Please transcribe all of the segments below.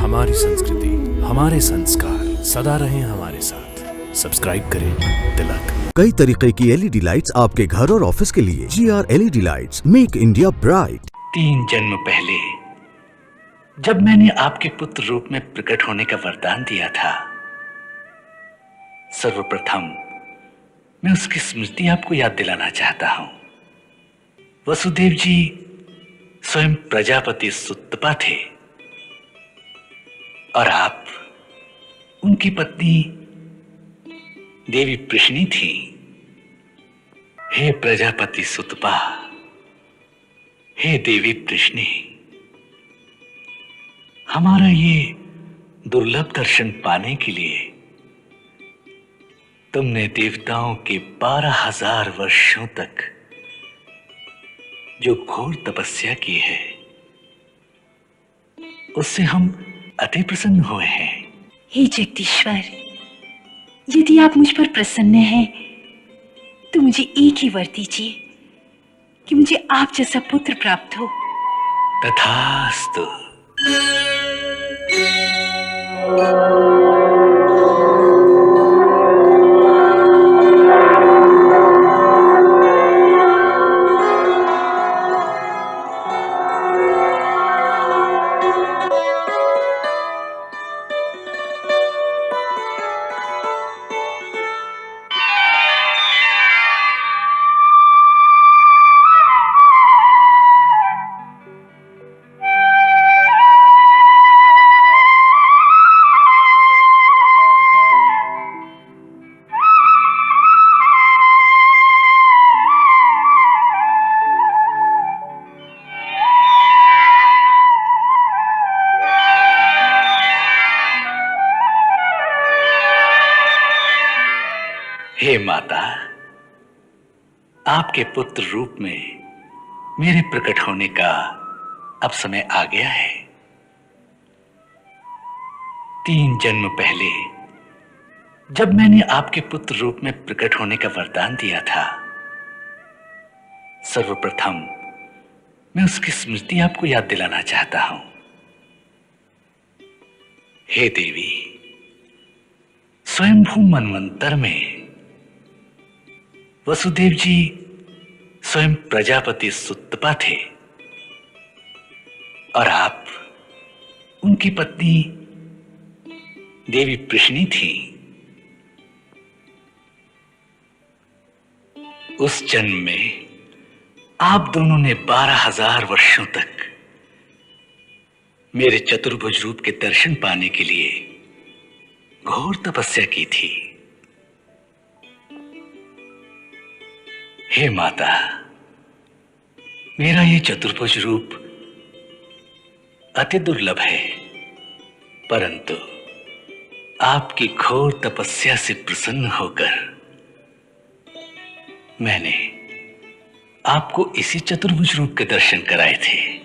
हमारी संस्कृति, हमारे संस्कार सदा रहें हमारे साथ। सब्सक्राइब करें तिलक। कई तरीके की एलईडी लाइट्स आपके घर और ऑफिस के लिए। GR LED lights, make India bright. 3 जन्म पहले जब मैंने आपके पुत्र रूप में प्रकट होने का वरदान दिया था, सर्वप्रथम मैं उसकी स्मृति आपको याद दिलाना चाहता हूं। वसुदेव जी स्वयं प्रजापति सुतपा थे और आप उनकी पत्नी देवी पृश्नि थी। हे प्रजापति सुतपा, हे देवी पृश्नि, हमारा ये दुर्लभ दर्शन पाने के लिए तुमने देवताओं के 12,000 वर्षों तक जो घोर तपस्या की है, उससे हम अति प्रसन्न हुए हैं। हे जगदीश्वर, यदि आप मुझ पर प्रसन्न हैं तो मुझे एक ही वर दीजिए कि मुझे आप जैसा पुत्र प्राप्त हो। तथास्तु। हे माता, आपके पुत्र रूप में मेरे प्रकट होने का अब समय आ गया है। 3 जन्म पहले जब मैंने आपके पुत्र रूप में प्रकट होने का वरदान दिया था, सर्वप्रथम मैं उसकी स्मृति आपको याद दिलाना चाहता हूं। हे देवी, स्वयंभू मनवंतर में वसुदेव जी स्वयं प्रजापति सुतपा थे और आप उनकी पत्नी देवी पृश्नि थी। उस जन्म में आप दोनों ने 12,000 वर्षों तक मेरे चतुर्भुज रूप के दर्शन पाने के लिए घोर तपस्या की थी। हे माता, मेरा ये चतुर्भुज रूप अति दुर्लभ है, परंतु आपकी घोर तपस्या से प्रसन्न होकर मैंने आपको इसी चतुर्भुज रूप के दर्शन कराए थे।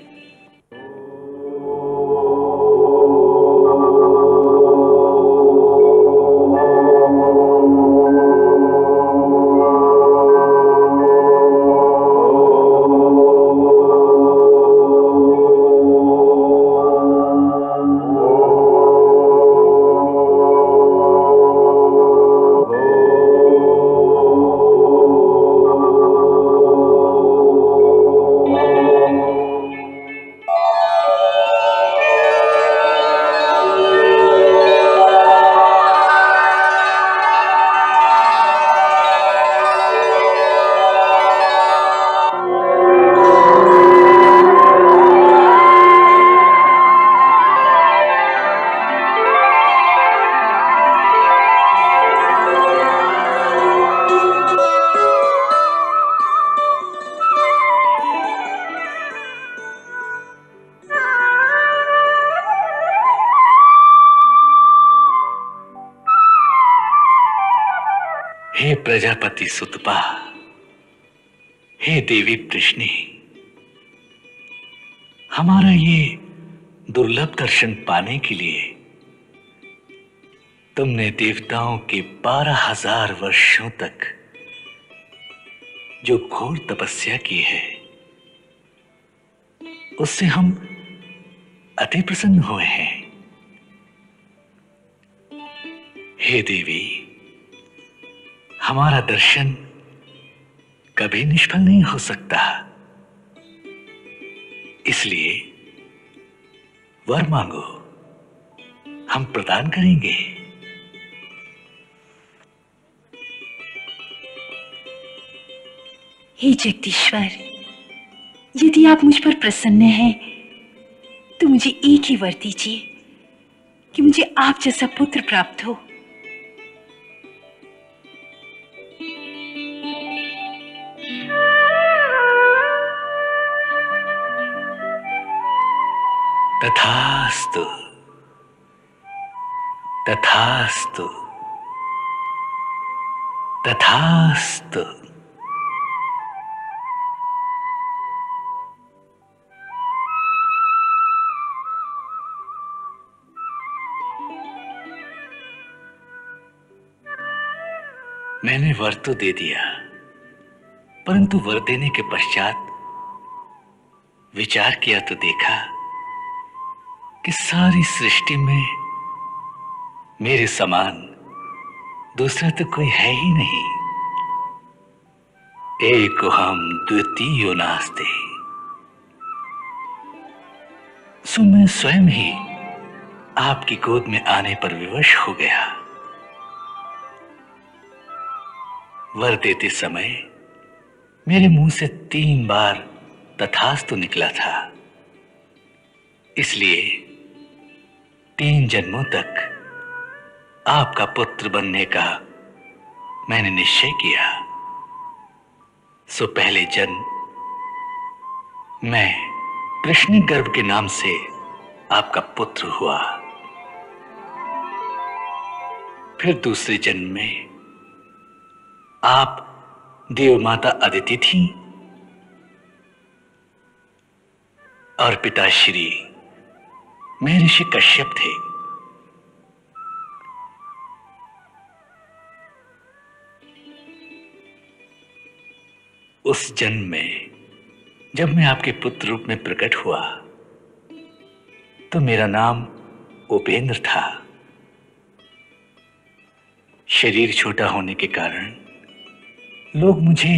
हे प्रजापति सुतपा, हे देवी पृश्नि, हमारा ये दुर्लभ दर्शन पाने के लिए तुमने देवताओं के 12,000 वर्षों तक जो घोर तपस्या की है, उससे हम अति प्रसन्न हुए हैं। हे देवी, हमारा दर्शन कभी निष्फल नहीं हो सकता, इसलिए वर मांगो, हम प्रदान करेंगे। हे जगदीश्वर, यदि आप मुझ पर प्रसन्न हैं तो मुझे एक ही वर दीजिए कि मुझे आप जैसा पुत्र प्राप्त हो। तथास्तु, तथास्तु, तथास्तु। मैंने वर तो दे दिया, परंतु वर देने के पश्चात विचार किया तो देखा कि सारी सृष्टि में मेरे समान दूसरा तो कोई है ही नहीं। एको हम द्वितीयो नास्ते। सो मैं स्वयं ही आपकी गोद में आने पर विवश हो गया। वर देते समय मेरे मुंह से 3 बार तथास्तु निकला था, इसलिए 3 जन्मों तक आपका पुत्र बनने का मैंने निश्चय किया। सो पहले जन्म मैं कृष्ण गर्भ के नाम से आपका पुत्र हुआ। फिर दूसरे जन्म में आप देव माता अदिति थी और पिताश्री महर्षि कश्यप थे। उस जन्म में जब मैं आपके पुत्र रूप में प्रकट हुआ तो मेरा नाम उपेंद्र था। शरीर छोटा होने के कारण लोग मुझे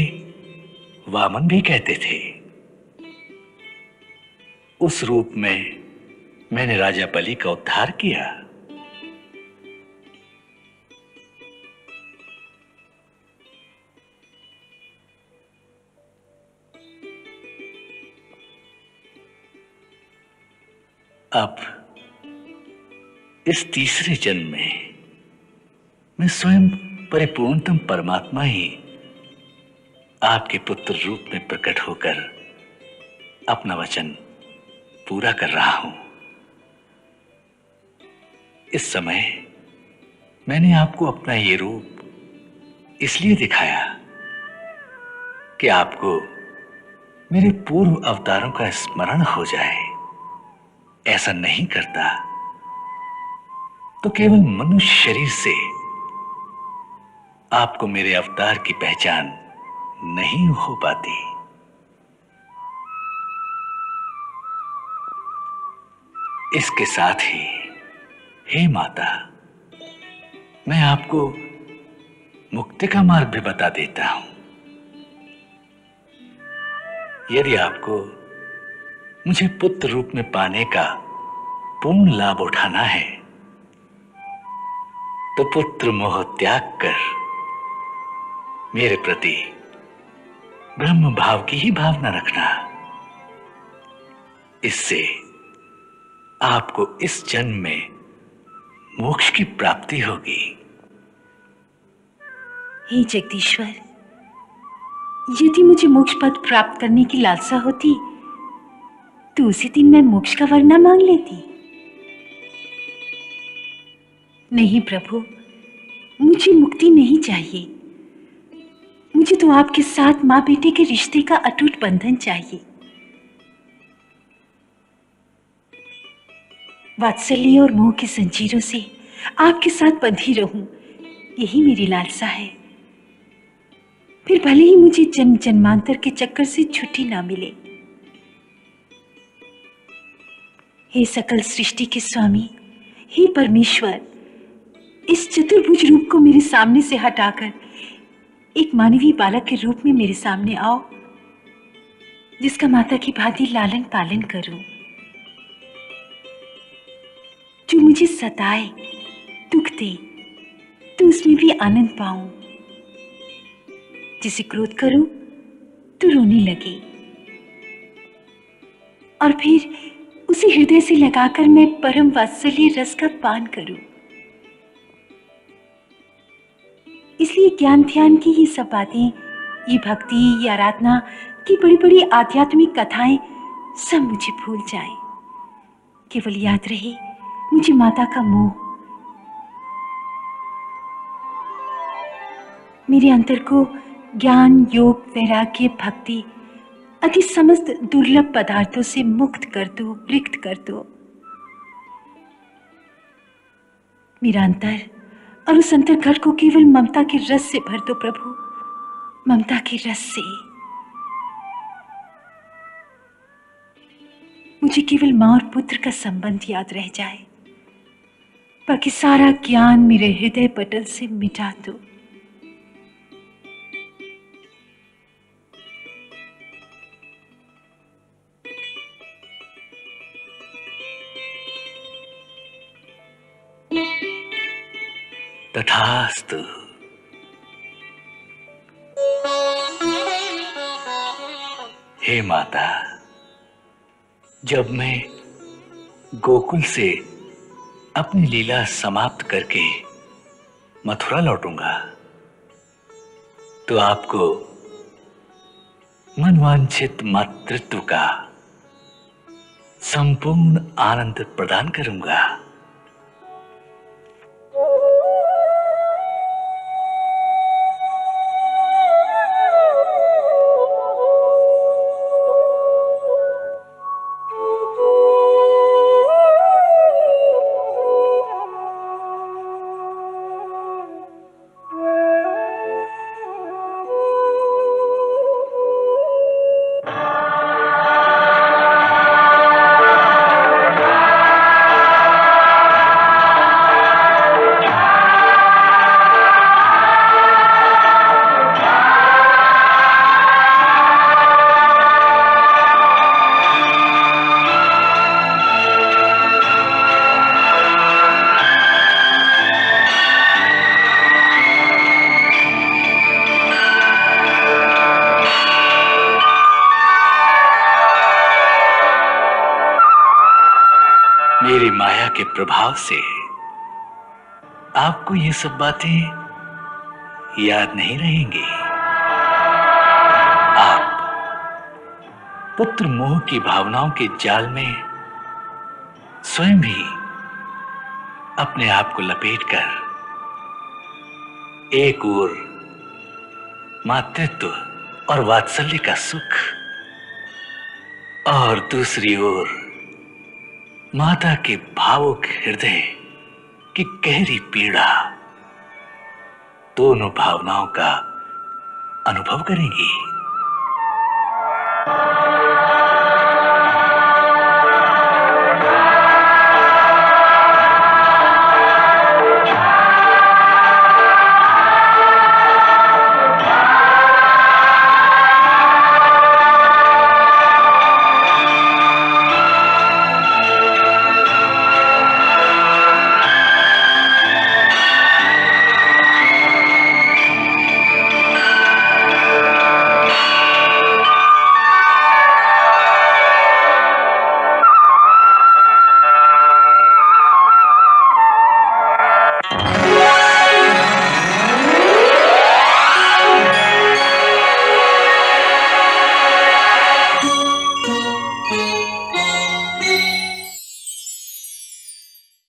वामन भी कहते थे। उस रूप में मैंने राजा बलि का उद्धार किया। अब इस तीसरे जन्म में मैं स्वयं परिपूर्णतम परमात्मा ही आपके पुत्र रूप में प्रकट होकर अपना वचन पूरा कर रहा हूं। इस समय मैंने आपको अपना ये रूप इसलिए दिखाया कि आपको मेरे पूर्व अवतारों का स्मरण हो जाए। ऐसा नहीं करता तो केवल मनुष्य शरीर से आपको मेरे अवतार की पहचान नहीं हो पाती। इसके साथ ही हे माता, मैं आपको मुक्ति का मार्ग भी बता देता हूं। यदि आपको मुझे पुत्र रूप में पाने का पूर्ण लाभ उठाना है तो पुत्र मोह त्याग कर मेरे प्रति ब्रह्म भाव की ही भावना रखना। इससे आपको इस जन्म में मोक्ष की प्राप्ति होगी। हे जगदीश्वर, यदि मुझे मोक्ष पद प्राप्त करने की लालसा होती तो उसी दिन मैं मोक्ष का वर न मांग लेती। नहीं प्रभु, मुझे मुक्ति नहीं चाहिए। मुझे तो आपके साथ मां बेटे के रिश्ते का अटूट बंधन चाहिए। वात्सल्य और मोह की जंजीरों से आपके साथ बंधी रहूं, यही मेरी लालसा है। फिर भले ही मुझे जन्म जन्मांतर के चक्कर से छुट्टी ना मिले। हे सकल सृष्टि के स्वामी, हे परमेश्वर, इस चतुर्भुज रूप को मेरे सामने से हटाकर एक मानवीय बालक के रूप में मेरे सामने आओ, जिसका माता की भांति लालन पालन करूं, जो मुझे सताए, दुख दे तो उसमें भी आनंद पाऊं, जिसे क्रोध करूं तो रोने लगे, और फिर उसे हृदय से लगाकर मैं परम वात्सल्य रस का पान करूं। इसलिए ज्ञान ध्यान की ये सब बातें, ये भक्ति, ये आराधना की बड़ी बड़ी आध्यात्मिक कथाएं सब मुझे भूल जाएं। केवल याद रहे मुझे माता का मोह। मेरे अंतर को ज्ञान, योग, वैराग्य, भक्ति आदि समस्त दुर्लभ पदार्थों से मुक्त कर दो, रिक्त कर दो। मेरा अंतर और उस अंतर्घट को केवल ममता के रस से भर दो प्रभु, ममता के रस से। मुझे केवल मां और पुत्र का संबंध याद रह जाए, बाकी सारा ज्ञान मेरे हृदय पटल से मिटा दो। तथास्तु। हे माता, जब मैं गोकुल से अपनी लीला समाप्त करके मथुरा लौटूंगा तो आपको मनवांछित मातृत्व का संपूर्ण आनंद प्रदान करूंगा। मेरी माया के प्रभाव से आपको ये सब बातें याद नहीं रहेंगी। आप पुत्र मोह की भावनाओं के जाल में स्वयं ही अपने आप को लपेटकर एक ओर मातृत्व और वात्सल्य का सुख और दूसरी ओर माता के भावुक हृदय की गहरी पीड़ा, दोनों भावनाओं का अनुभव करेंगी।